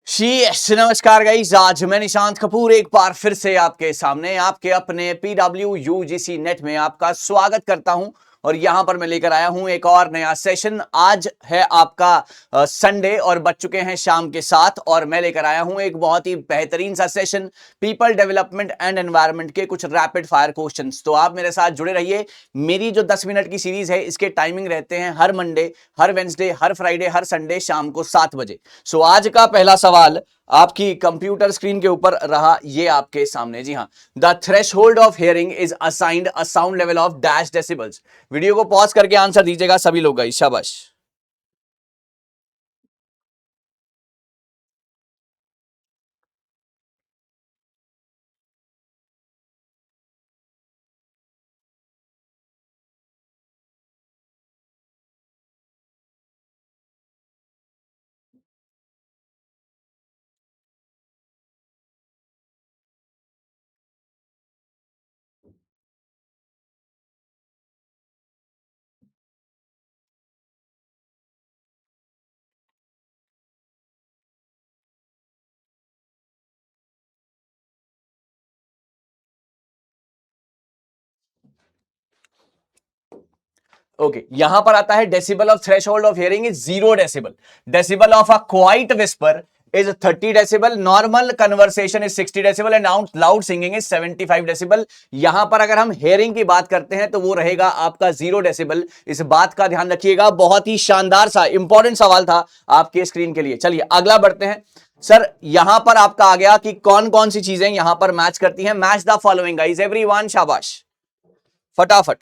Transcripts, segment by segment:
नमस्कार गाइस, आज मैं निशांत कपूर एक बार फिर से आपके सामने आपके अपने PW UGC नेट में आपका स्वागत करता हूं। और यहां पर मैं लेकर आया हूं एक और नया सेशन। आज है आपका संडे और बज चुके हैं शाम के 7 और मैं लेकर आया हूं एक बहुत ही बेहतरीन सा session, people development and environment के कुछ रैपिड फायर क्वेश्चंस। तो आप मेरे साथ जुड़े रहिए। मेरी जो 10 मिनट की सीरीज है इसके टाइमिंग रहते हैं हर मंडे, हर वेंसडे, हर फ्राइडे, हर संडे शाम को 7 बजे। सो आज का पहला सवाल आपकी कंप्यूटर स्क्रीन के ऊपर रहा, ये आपके सामने। जी हां, the threshold of hearing is assigned a sound level of dash decibels. Video को पॉज करके आंसर दीजिएगा सभी लोग, गाइस शाबाश। ओके, यहां पर आता है decibel of threshold of hearing is 0 decibel. Decibel of a quite whisper is 30 decibel, normal conversation is 60 decibel and loud singing is 75 decibel। यहां पर अगर हम हेयरिंग की बात करते हैं तो वो रहेगा आपका 0 डेसिबल। इस बात का ध्यान रखिएगा। बहुत ही शानदार सा इंपॉर्टेंट सवाल था आपके स्क्रीन के लिए। चलिए अगला बढ़ते हैं। सर यहां पर आपका आ गया कि कौन कौन सी चीजें यहां पर मैच करती हैं। Match the following guys, everyone, शाबाश, फटाफट।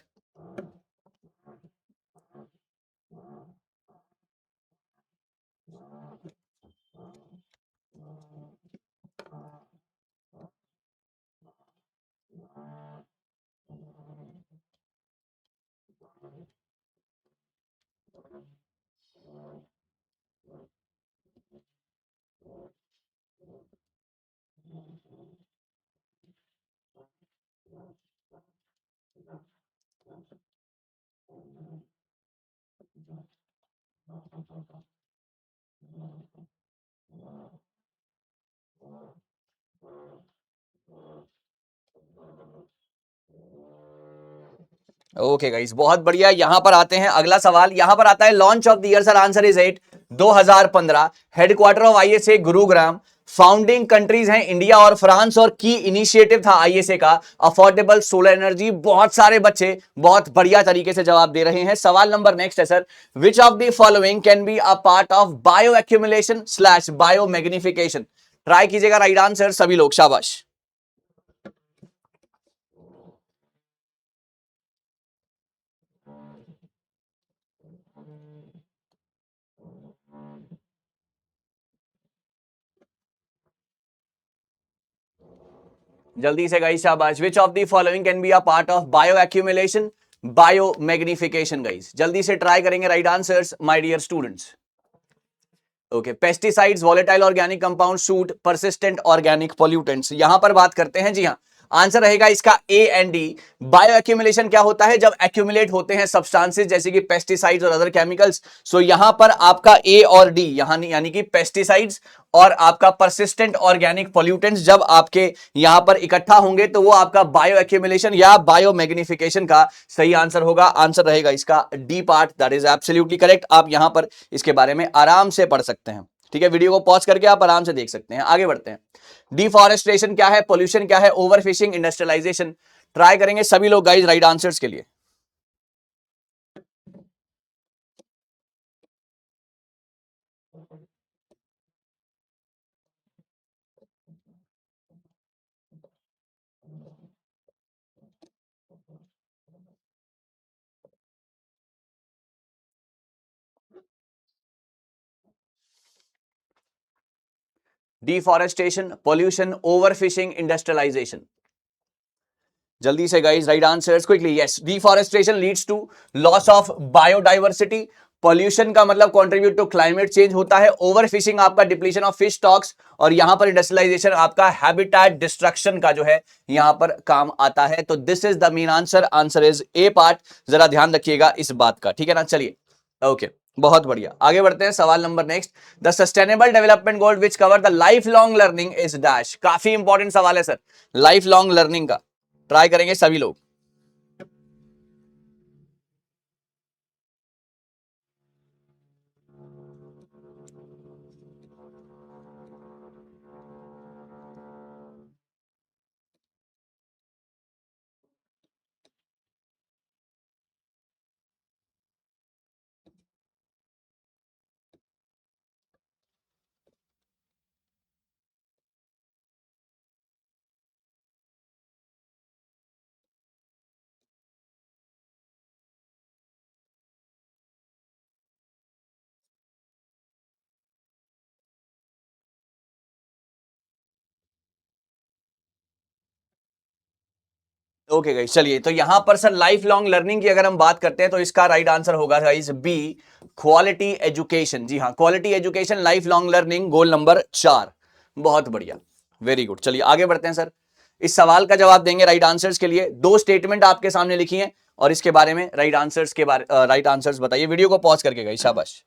ओके गाइस, बहुत बढ़िया। यहां पर आते हैं अगला सवाल। यहां पर आता है launch of the year. Sir answer is 8, 2015। Headquarter of ISA Gurugram. Founding countries हैं इंडिया और फ्रांस और की इनिशिएटिव था आईएसए का अफोर्डेबल सोलर एनर्जी। बहुत सारे बच्चे बहुत बढ़िया तरीके से जवाब दे रहे हैं। सवाल नंबर नेक्स्ट है sir, which of the following can be a part of bioaccumulation slash biomagnification. Try कीजिएगा राइट आंसर सभी लोग, शाबाश। जल्दी से गाइस, शाबाश। Which of the following can be a part of bioaccumulation biomagnification. Guys जल्दी से try करेंगे right answers my dear students. Okay, pesticides, volatile organic compound, soot, persistent organic pollutants, यहां पर बात करते हैं। जी हां, आंसर रहेगा इसका A and D. Bio accumulation क्या होता है? जब एक्यूमुलेट होते हैं सब्सटेंसेस जैसे कि पेस्टिसाइड्स और अदर केमिकल्स। सो यहां पर आपका ए और डी यानी कि पेस्टिसाइड्स और आपका परसिस्टेंट ऑर्गेनिक पॉल्यूटेंट्स जब आपके यहां पर इकट्ठा होंगे तो वो आपका बायो एक्यूमुलेशन या बायो मैग्निफिकेशन का सही आंसर होगा। आंसर रहेगा इसका D part, that is absolutely correct. आप यहां पर इसके बारे में आराम से पढ़ सकते हैं। ठीक है, वीडियो को पॉज करके आप आराम से देख सकते हैं। आगे बढ़ते हैं। डिफॉरेस्टेशन क्या है, पोल्यूशन क्या है, ओवरफिशिंग, इंडस्ट्रियलाइजेशन। ट्राई करेंगे सभी लोग गाइस राइट आंसर्स के लिए। Deforestation, pollution, overfishing, industrialisation. जल्दी से guys right answers quickly. Yes, deforestation leads to loss of biodiversity. Pollution का मतलब कंट्रीब्यूट टू क्लाइमेट चेंज होता है। ओवर फिशिंग आपका डिप्लीशन ऑफ फिश स्टॉक्स और यहां पर इंडस्ट्रियलाइजेशन आपका हैबिटेट डिस्ट्रक्शन का जो है यहां पर काम आता है। तो this is the main answer. Answer is a part. जरा ध्यान रखिएगा इस बात का, ठीक है ना। चलिए ओके, बहुत बढ़िया, आगे बढ़ते हैं। सवाल number next, the sustainable development goal which cover the life long learning is dash. काफी इंपॉर्टेंट सवाल है सर, लाइफ लॉन्ग लर्निंग का ट्राई करेंगे सभी लोग। ओके गाइस, चलिए तो यहां पर सर लाइफ लॉन्ग लर्निंग की अगर हम बात करते हैं तो इसका राइट आंसर होगा गाइस बी, क्वालिटी एजुकेशन। जी हाँ, quality education, life long learning, goal number 4। बहुत बढ़िया, वेरी गुड। चलिए आगे बढ़ते हैं सर। इस सवाल का जवाब देंगे राइट आंसर्स के लिए। दो स्टेटमेंट आपके सामने लिखी हैं और इसके बारे में राइट आंसर्स के बारे राइट आंसर्स बताइए। वीडियो को पॉज करके गाइस, शाबाश।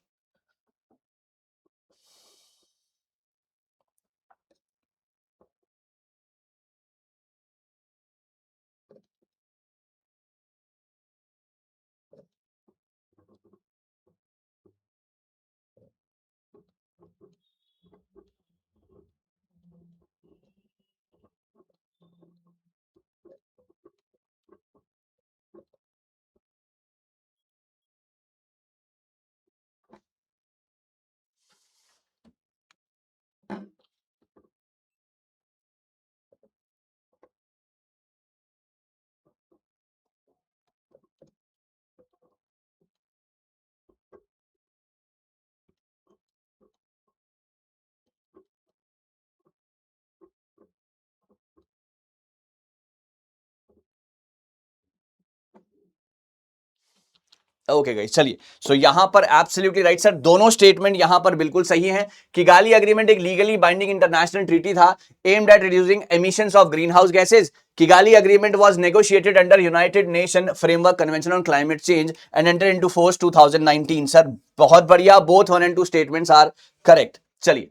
ओके गाइस, चलिए सो यहां पर एब्सोल्युटली राइट सर, दोनों स्टेटमेंट यहां पर बिल्कुल सही हैं। किगाली एग्रीमेंट एक लीगली बाइंडिंग इंटरनेशनल ट्रीटी था aimed at reducing emissions of green house gases. Kigali agreement was negotiated under United nation framework convention on climate change and enter into force 2019। Sir बहुत बढ़िया, both 1 and 2 statements are correct. चलिए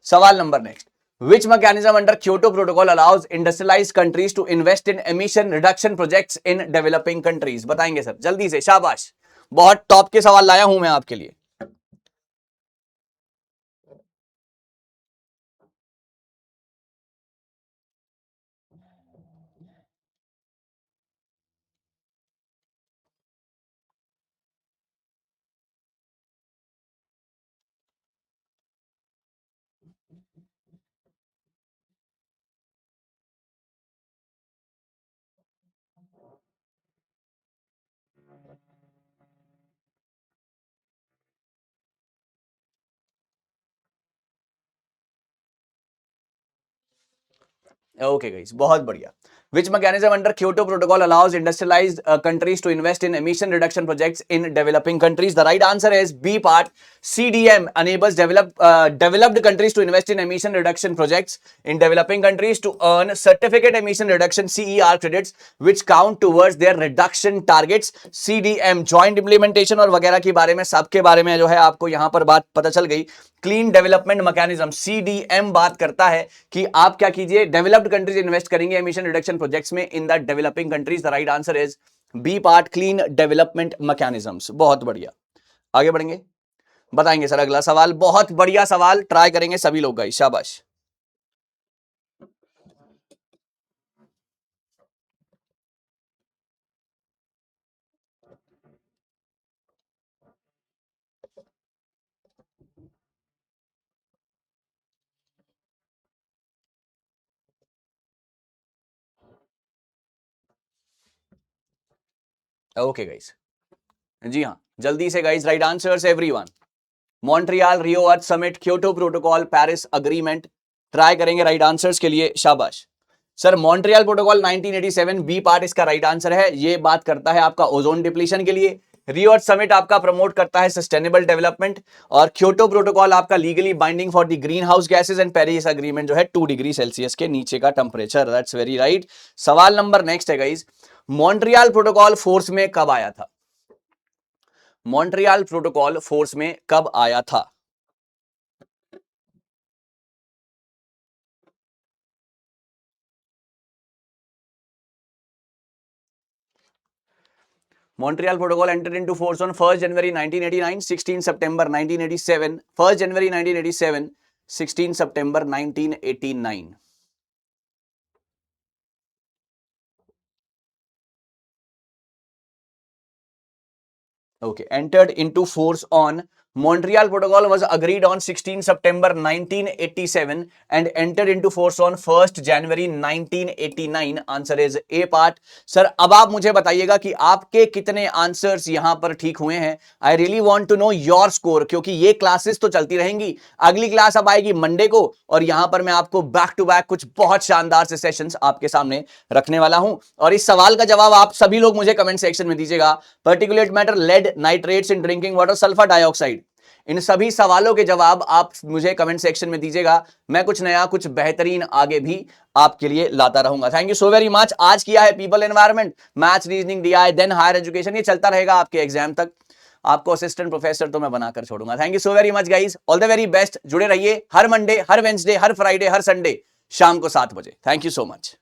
सवाल number next, which mechanism under Kyoto Protocol allows industrialized countries to invest in emission reduction projects in developing countries? बताएंगे sir जल्दी से, शाबाश। बहुत top के सवाल लाया हूं मैं आपके लिए। ओके गाइस, बहुत बढ़िया। Which mechanism under Kyoto Protocol allows industrialized countries to invest in emission reduction projects in developing countries? The right answer is B part. CDM enables developed countries to invest in emission reduction projects in developing countries to earn certificate emission reduction CER credits, which count towards their reduction targets. CDM joint implementation और वगैरह के बारे में, सबके बारे में जो है आपको यहां पर बात पता चल गई। क्लीन डेवलपमेंट मैकेनिज्म CDM बात करता है कि आप क्या कीजिए, डेवलप्ड कंट्रीज इन्वेस्ट करेंगे एमिशन रिडक्शन प्रोजेक्ट्स में in the developing countries. The right answer is B part, clean development mechanisms. बहुत बढ़िया, आगे बढ़ेंगे, बताएंगे सर अगला सवाल। बहुत बढ़िया सवाल, ट्राई करेंगे सभी लोग गाइस, शाबाश। ओके गाइस, जी हाँ जल्दी से guys, right answers everyone. Montreal, Rio Earth Summit, Kyoto Protocol, Paris Agreement, try करेंगे राइट आंसर्स के लिए, शाबाश। Sir Montreal Protocol 1987 B part इसका राइट आंसर है। ये बात करता है आपका ओजोन डिप्लीशन के लिए। रियो अर्थ समिट आपका प्रमोट करता है सस्टेनेबल डेवलपमेंट, और क्योटो प्रोटोकॉल आपका legally binding for the green house gases, and Paris agreement जो है 2 डिग्री सेल्सियस के नीचे का टेम्परेचर। That's very right. सवाल नंबर नेक्स्ट है गाइस, मॉन्ट्रियल प्रोटोकॉल फोर्स में कब आया था? मॉन्ट्रियल प्रोटोकॉल फोर्स में कब आया था? Montreal Protocol entered into force on 1st January 1989, 16 September 1987, 1st January 1987, 16 September 1989. Okay, entered into force on Montreal Protocol was agreed on 16 September 1987 and entered into force on 1st January 1989. Answer is A part. Sir अब आप मुझे बताइएगा कि आपके कितने answers यहां पर ठीक हुए हैं. I really want to know your score, क्योंकि ये क्लासेस तो चलती रहेंगी. अगली क्लास अब आएगी मंडे को और यहां पर मैं आपको बैक टू बैक कुछ बहुत शानदार से सेशंस आपके सामने रखने वाला हूं. और इस सवाल का जवाब आप सभी लोग मुझे कमेंट सेक्शन में दीजिएगा. Particulate matter, lead, nitrates in drinking water, sulphur dioxide, इन सभी सवालों के जवाब आप मुझे कमेंट सेक्शन में दीजिएगा. मैं कुछ नया, कुछ बेहतरीन आगे भी आपके लिए लाता रहूंगा. Thank you so very much. आज किया है पीपल एनवायरनमेंट, मैथ्स, रीजनिंग दिया है, देन हायर एजुकेशन. ये चलता रहेगा आपके एग्जाम तक. आपको असिस्टेंट प्रोफेसर तो मैं बनाकर छोड़ूंगा. Thank you so very much guys. All the very best. जुड़े रहिए हर मंडे, हर वेंसडे, हर फ्राइडे, हर संडे शाम को 7 बजे. Thank you so much.